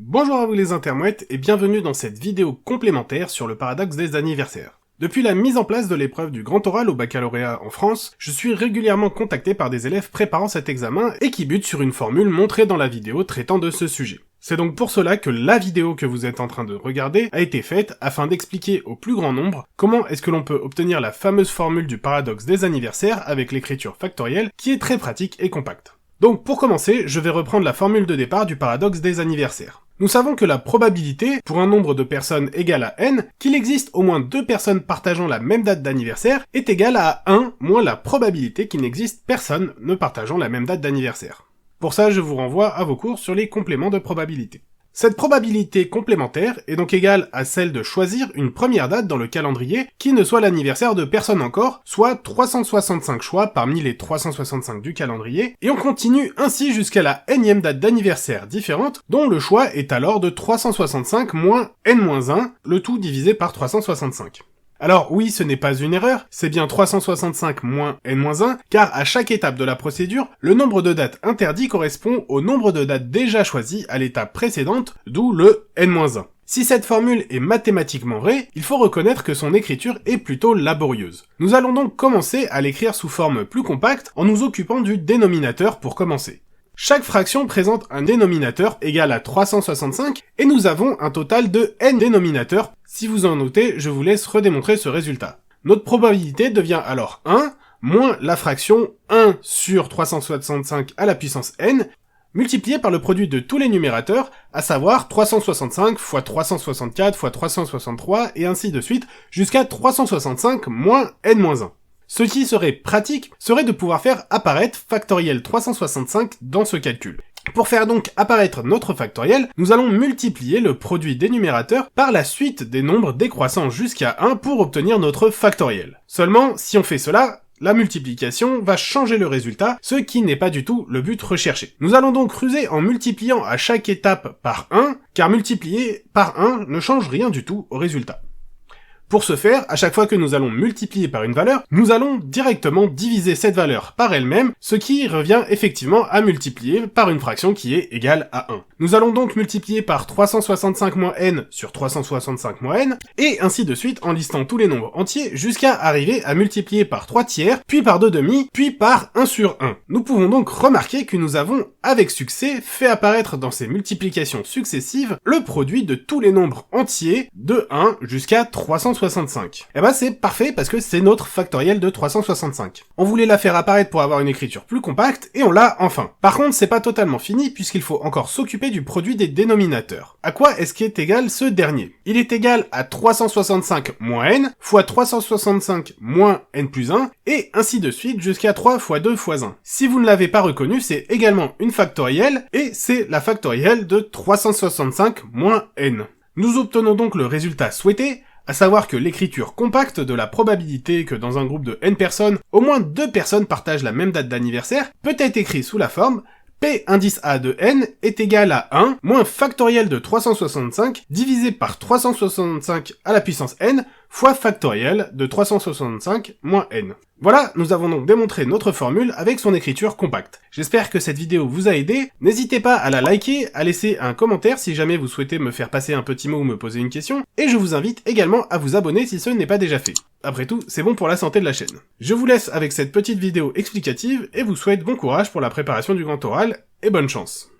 Bonjour à vous les intermouettes et bienvenue dans cette vidéo complémentaire sur le paradoxe des anniversaires. Depuis la mise en place de l'épreuve du grand oral au baccalauréat en France, je suis régulièrement contacté par des élèves préparant cet examen et qui butent sur une formule montrée dans la vidéo traitant de ce sujet. C'est donc pour cela que la vidéo que vous êtes en train de regarder a été faite afin d'expliquer au plus grand nombre comment est-ce que l'on peut obtenir la fameuse formule du paradoxe des anniversaires avec l'écriture factorielle qui est très pratique et compacte. Donc pour commencer, je vais reprendre la formule de départ du paradoxe des anniversaires. Nous savons que la probabilité, pour un nombre de personnes égal à n, qu'il existe au moins 2 personnes partageant la même date d'anniversaire, est égale à 1 moins la probabilité qu'il n'existe personne ne partageant la même date d'anniversaire. Pour ça, je vous renvoie à vos cours sur les compléments de probabilité. Cette probabilité complémentaire est donc égale à celle de choisir une première date dans le calendrier qui ne soit l'anniversaire de personne encore, soit 365 choix parmi les 365 du calendrier, et on continue ainsi jusqu'à la nème date d'anniversaire différente, dont le choix est alors de 365 moins n-1, le tout divisé par 365. Alors oui, ce n'est pas une erreur, c'est bien 365 moins n-1, car à chaque étape de la procédure, le nombre de dates interdit correspond au nombre de dates déjà choisies à l'étape précédente, d'où le n-1. Si cette formule est mathématiquement vraie, il faut reconnaître que son écriture est plutôt laborieuse. Nous allons donc commencer à l'écrire sous forme plus compacte en nous occupant du dénominateur pour commencer. Chaque fraction présente un dénominateur égal à 365 et nous avons un total de n dénominateurs. Si vous en notez, je vous laisse redémontrer ce résultat. Notre probabilité devient alors 1 moins la fraction 1 sur 365 à la puissance n multiplié par le produit de tous les numérateurs, à savoir 365 fois 364 fois 363 et ainsi de suite jusqu'à 365 moins n-1. Ce qui serait pratique serait de pouvoir faire apparaître factoriel 365 dans ce calcul. Pour faire donc apparaître notre factoriel, nous allons multiplier le produit des numérateurs par la suite des nombres décroissant jusqu'à 1 pour obtenir notre factoriel. Seulement, si on fait cela, la multiplication va changer le résultat, ce qui n'est pas du tout le but recherché. Nous allons donc ruser en multipliant à chaque étape par 1, car multiplier par 1 ne change rien du tout au résultat. Pour ce faire, à chaque fois que nous allons multiplier par une valeur, nous allons directement diviser cette valeur par elle-même, ce qui revient effectivement à multiplier par une fraction qui est égale à 1. Nous allons donc multiplier par 365 moins n sur 365 moins n, et ainsi de suite en listant tous les nombres entiers jusqu'à arriver à multiplier par 3 tiers, puis par 2 demi, puis par 1 sur 1. Nous pouvons donc remarquer que nous avons, avec succès, fait apparaître dans ces multiplications successives le produit de tous les nombres entiers de 1 jusqu'à 365. Et bah c'est parfait parce que c'est notre factoriel de 365. On voulait la faire apparaître pour avoir une écriture plus compacte et on l'a enfin. Par contre c'est pas totalement fini puisqu'il faut encore s'occuper du produit des dénominateurs. À quoi est-ce qu'est égal ce dernier? Il est égal à 365 moins n fois 365 moins n plus 1 et ainsi de suite jusqu'à 3 fois 2 fois 1. Si vous ne l'avez pas reconnu, c'est également une factorielle et c'est la factorielle de 365 moins n. Nous obtenons donc le résultat souhaité, à savoir que l'écriture compacte de la probabilité que dans un groupe de n personnes, au moins 2 personnes partagent la même date d'anniversaire, peut être écrit sous la forme P indice A de n est égal à 1 moins factoriel de 365 divisé par 365 à la puissance n fois factoriel de 365 moins n. Voilà, nous avons donc démontré notre formule avec son écriture compacte. J'espère que cette vidéo vous a aidé, n'hésitez pas à la liker, à laisser un commentaire si jamais vous souhaitez me faire passer un petit mot ou me poser une question, et je vous invite également à vous abonner si ce n'est pas déjà fait. Après tout, c'est bon pour la santé de la chaîne. Je vous laisse avec cette petite vidéo explicative et vous souhaite bon courage pour la préparation du grand oral, et bonne chance.